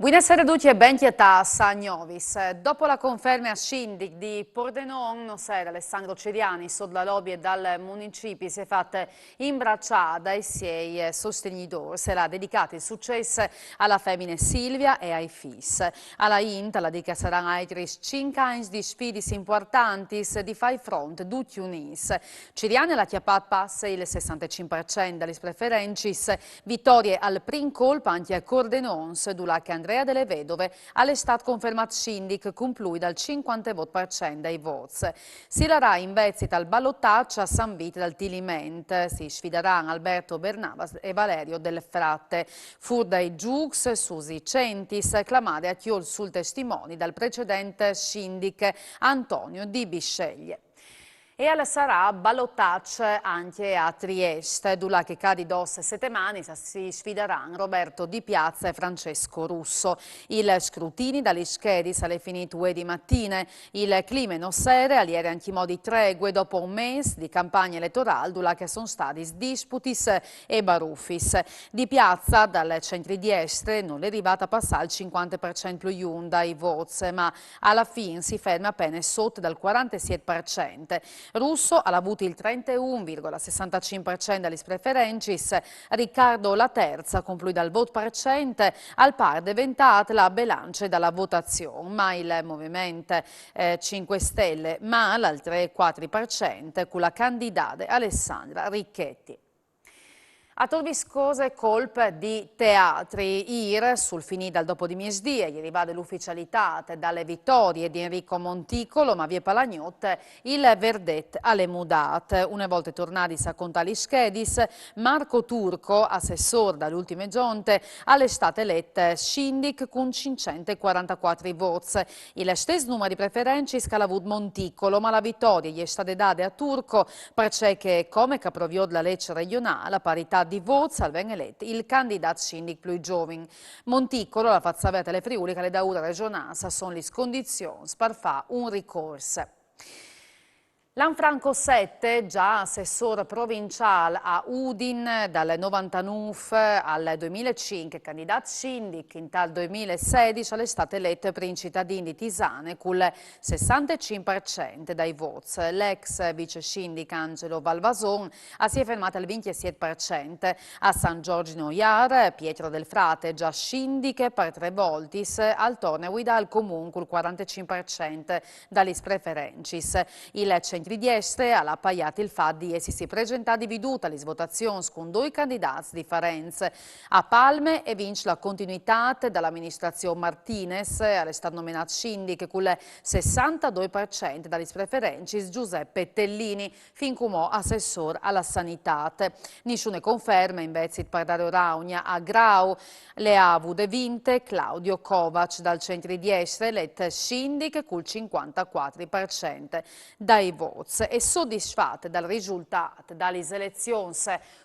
Buonasera a tutti e benvenuti a Sagnovis. Dopo la conferma a Scindic di Pordenone, Alessandro Ceriani, dalla lobby e dal municipio, si è fatta imbracciata ai suoi sostenitori. Sarà dedicato il successo alla femmina Silvia e ai figli. Alla INT, la dica saranno altri 5 anni di sfide importanti di fare fronte tutti uniti. Ceriani la chiappata passa il 65% delle preferenze, vittorie al primo colpo anche a Pordenone, dove Andrea delle Vedove all'estate confermato Scindic con più dal 50% dei voti. Si darà invece dal ballottaggio a San Vito dal Tiliment. Si sfideranno Alberto Bernabas e Valerio Del Fratte. Fur dai Giux, Susi Centis, clamare a Chiol sul testimoni dal precedente Scindic Antonio Di Bisceglie. E alla sarà ballottaggio anche a Trieste, dove che cadi dos settimane si sfideranno Roberto Di Piazza e Francesco Russo. Il scrutini dalle schede alle finite di mattina, il clima non sere, ieri anche modi tregue dopo un mese di campagna elettorale, dove che sono stati disputis e baruffis. Di Piazza dal centro di Estre non è arrivata a passare il 50% più iun dai voti, ma alla fine si ferma appena sotto dal 47%. Russo ha avuto il 31,65% delle preferenze, Riccardo la terza, con più dal voto percente, al par diventata la bilancia dalla votazione, ma il Movimento 5 Stelle ma l'altro 4% con la candidata Alessandra Ricchetti. A Torviscose colpe di teatri, IR sul finì dal dopo di Miesdì, gli arriva dell'ufficialità dalle vittorie di Enrico Monticolo, ma via Palagnotte il verdetto alle mudate. Una volta tornati a contare gli schedis, Marco Turco, assessore dalle ultime giunte, all'estate elette Scindic con 544 voti. Il stesso numero di preferenze scala avuto Monticolo, ma la vittoria gli è stata data a Turco perché, come caproviò della legge regionale, a parità di voti al ben eletto il candidato Scindic più giovane. Monticolo, la faccia aperta alle Friuli, che le daura regionale sono le condizioni per fare un ricorso. Lanfranco 7, già assessore provinciale a Udin dal 99 al 2005, candidato Scindic in tal 2016 è stato eletto per i cittadini di Tisane con il 65% dei voti. L'ex vice Scindic Angelo Valvason si è fermato al 27%. A San Giorgio Iar, Pietro del Frate, già Scindic per 3 volte, al torneo guida al comune con il 45% dalle preferenze. Il centro di Estre ha appaiato il fatto di essersi presentati veduta alle votazioni con 2 candidati differenti. A Palme e vince la continuità dall'amministrazione Martinez, è stato nominato Scindic con il 62% dalle preferenze Giuseppe Tellini, fin come assessore alla sanità. Nessuna conferma invece per Dario Raugna a Grau. Le ha avute vinte Claudio Kovac dal centro di Estre, eletta Scindic con il 54% dai voti. E soddisfatta dal risultato dalle elezioni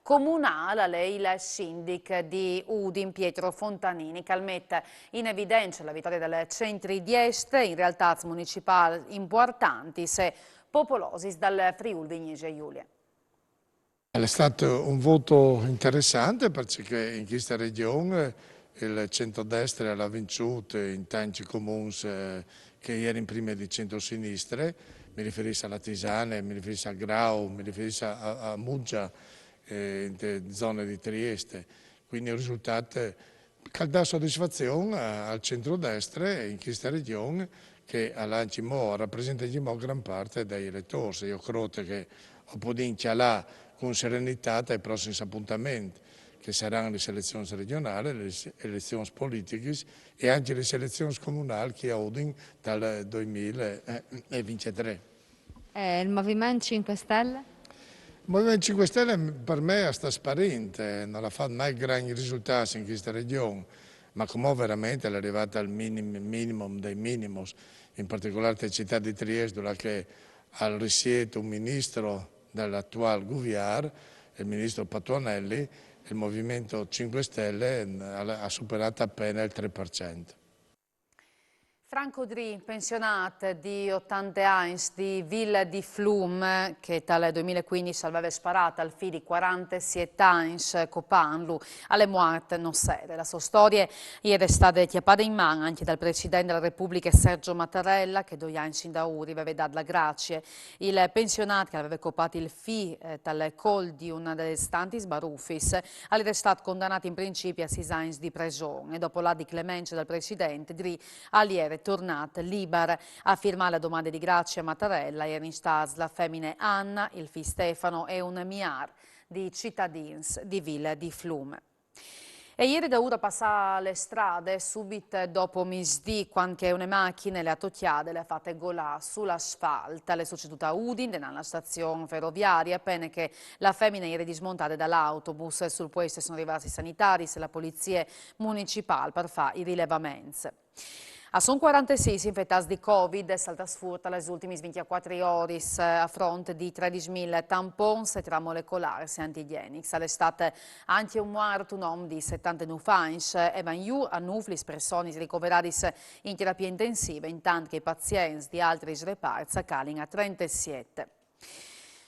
comunali, il Scindic di Udin Pietro Fontanini, che mette in evidenza la vittoria del centro di Estre in realtà municipali importanti se popolosi dal Friuli Venezia Giulia. È stato un voto interessante perché in questa regione il centrodestra ha vinto in tanti comuni che erano in prima di centro-sinistre, mi riferisco alla Tisane, mi riferisco a Grau, mi riferisco a Muggia, in zone di Trieste. Quindi il risultato che dà soddisfazione al centrodestra in questa regione che rappresenta gran parte degli elettori. Io credo che Opodinchia là con serenità ai prossimi appuntamenti, che saranno le elezioni regionali, le elezioni politiche e anche le elezioni comunali che a Udin dal 2023. Il Movimento 5 Stelle? Il Movimento 5 Stelle per me sta sparente, non ha fatto mai grandi risultati in questa regione, ma come veramente è arrivata al minimum dei minimum, in particolare nella città di Trieste, dove che al risiede un ministro dell'attuale Guviar, il ministro Patuanelli, il Movimento 5 Stelle ha superato appena il 3%. Franco Dri, pensionato di 80 anni di Villa di Flum, che dal 2015 aveva sparato al figlio di 47 anni, Copanlu, alle morte non sede. La sua storia ieri è stata chiappata in mano anche dal Presidente della Repubblica Sergio Mattarella, che 2 anni da uri aveva dato la grazia. Il pensionato che aveva copato il figlio dal col di una delle stanti sbaruffis, era stato condannato in principio a 6 anni di prigione. Dopo la di clemenza del Presidente, Dri ieri è tornata libera a firmare la domanda di grazia a Mattarella. Ieri in stas la femmina Anna, il figlio Stefano e un miar di cittadini di Villa di Flum. E ieri da ora passa le strade, subito dopo misdì, quando una macchina le ha tocchiate, le ha fatte golà sull'asfalto. Le è succeduto a Udine, nella stazione ferroviaria, appena che la femmina ieri dismontata dall'autobus. Sul posto sono arrivati i sanitari e la polizia municipale per fare i rilevamenti. Sono 46 infettati di Covid, saltas furta le ultime 24 ore a fronte di 13.000 tampons e molecolari antigenici. All'estate anche un morto, un uomo di 79 anni, e van giù a 9 persone ricoverate in terapia intensiva, intanto che i pazienti di altri reparti calino a 37.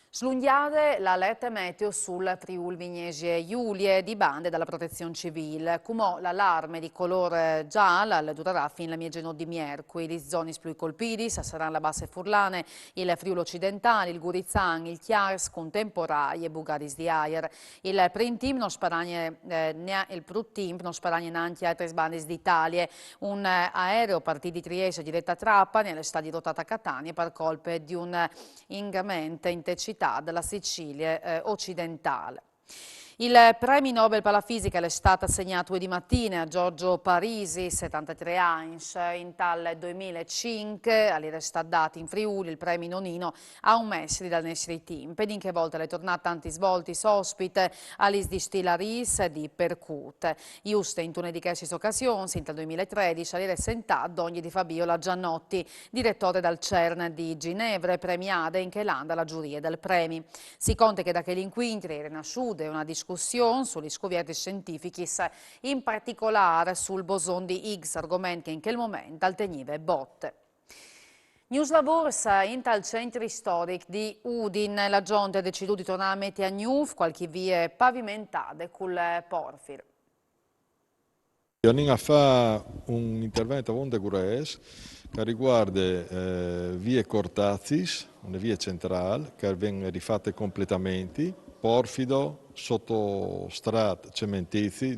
Slunghiate la letta meteo sul Friuli Vignesi Giulie di bande dalla protezione civile. Come l'allarme di colore giallo durerà fino alla mia di mercoledì. Le zone più colpite saranno la Bassa Furlane, il Friuli Occidentale, il Gurizan, il Chiars, con temporali e Bugaris di Ayer. Il Printim non sparagne neanche altre bande d'Italia. Un aereo partito di Trieste diretta a Trapani nelle stadi dotata a Catania per colpe di un ingamento intensità della Sicilia occidentale. Il premio Nobel per la fisica è stato assegnato di mattina a Giorgio Parisi, 73 anni, in tal 2005, è stato dato in Friuli il premio Nonino a un mese dal Nesri Team. Per in che volta è tornato tanti svolti ospite all'is di Stilaris e di Percut. Giusto in una di queste occasioni, in tal 2013, è sentato ogni di Fabiola Giannotti, direttore dal CERN di Ginevra, premiata in che landa la giuria del premio. Si conta che da che l'inquintri era nasciuta una discussione sulle scoperte scientifiche, in particolare sul boson di Higgs, argomento che in quel momento alteniva botte. News Lavors in tal centro storico di Udine, la gente ha deciso di tornare a mettere a Newf qualche vie pavimentate col porfir. Andiamo a fare un intervento a Vonde Gures che riguarda vie Cortazis, una via centrale che vengono rifatte completamente, porfido, sottostrato cementizi,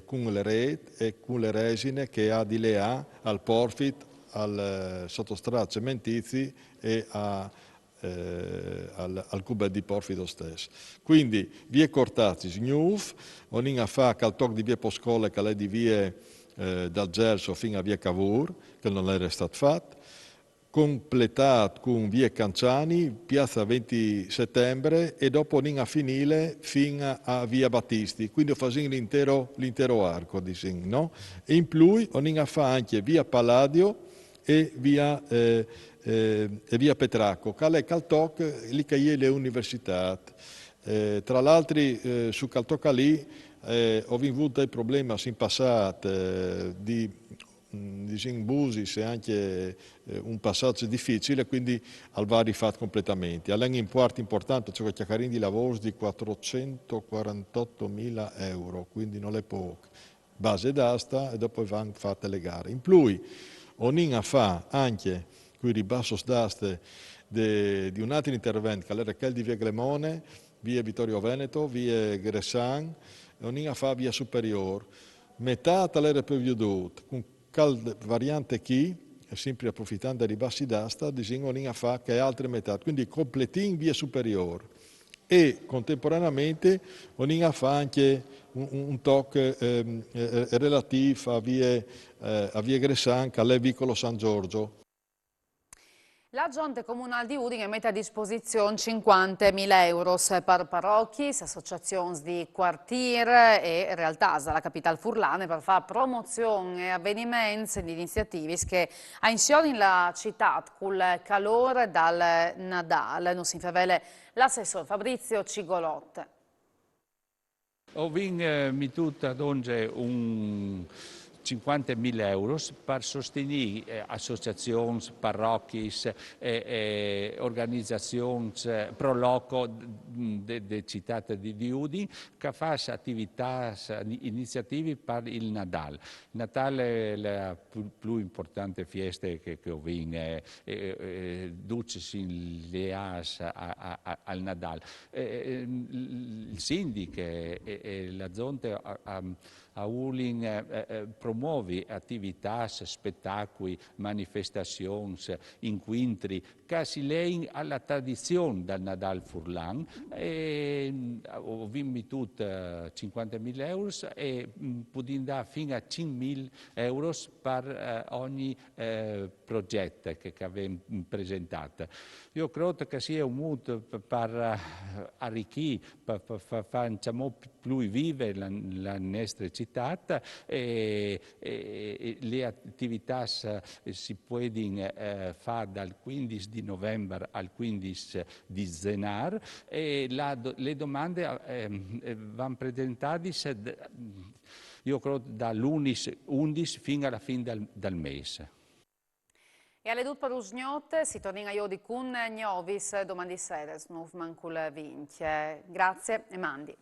con le reti e con le resine che ha di lea al porfid, al sottostrato cementizi e al cubo di porfido stesso. Quindi vie Cortazis, Gnuf, onin a fa cal toc di via Poscole che è di vie dal Gelso fino a via Cavour, che non era stato fatto, completato con via Canciani, piazza 20 settembre e dopo onin a finire fino a via Battisti, quindi facendo l'intero arco, no? E in più onin a fa anche via Palladio e via Petracco, che è caltoc lì che è le università. Tra l'altro su caltoc lì ho avuto dei problemi in passato di busi e anche un passaggio difficile, quindi al va rifatto completamente. All'en in parte importante c'è che chiacchiare di lavoro di 448.000 euro, quindi non è poco. Base d'asta e dopo vanno fatte le gare. In più, onin a fa anche qui ribasso d'aste di un altro intervento che era quello di via Glemone, via Vittorio Veneto, via Gressan, onin a fa via Superior. Metà era più veduta, con cal variante chi, sempre approfittando dei bassi d'asta, onin a fa che è altre metà, quindi completin via Superior. E contemporaneamente onin a fa anche un tocco relativo a via Gressan, che è vicolo San Giorgio. La Giunta Comunale di Udine mette a disposizione 50.000 euro per parrocchie, associazioni di quartiere e realtà della capitale furlane per fare promozione e avvenimenti ed iniziative che insieme la città con il calore dal Nadal. Non si favele l'assessore Fabrizio Cigolotte. Ho vinto tutta donge un 50.000 euro per sostenere associazioni, parrocchie, organizzazioni pro loco de città di Udine che fanno attività, iniziative per il Nadal. Il Natale è la più importante festa che ho vinto, duce in leas al Nadal. Il sindaco e la zona a Udine promuove attività, spettacoli, manifestazioni, incontri che si legano alla tradizione del Nadal Furlan. Ho vinto 50.000 euro e possiamo dare fino a 5.000 euro per ogni progetto che abbiamo presentato. Io credo che sia un modo per arricchire, per fare più vive la nostra città e le attività si possono fare dal 15 di novembre al 15 di gennaio e le domande vanno presentate io credo dall'11 fino alla fine del mese. E alle due parusgnotte si torna io di con Gnovis domani sera, snuf mancul vince. Grazie e mandi.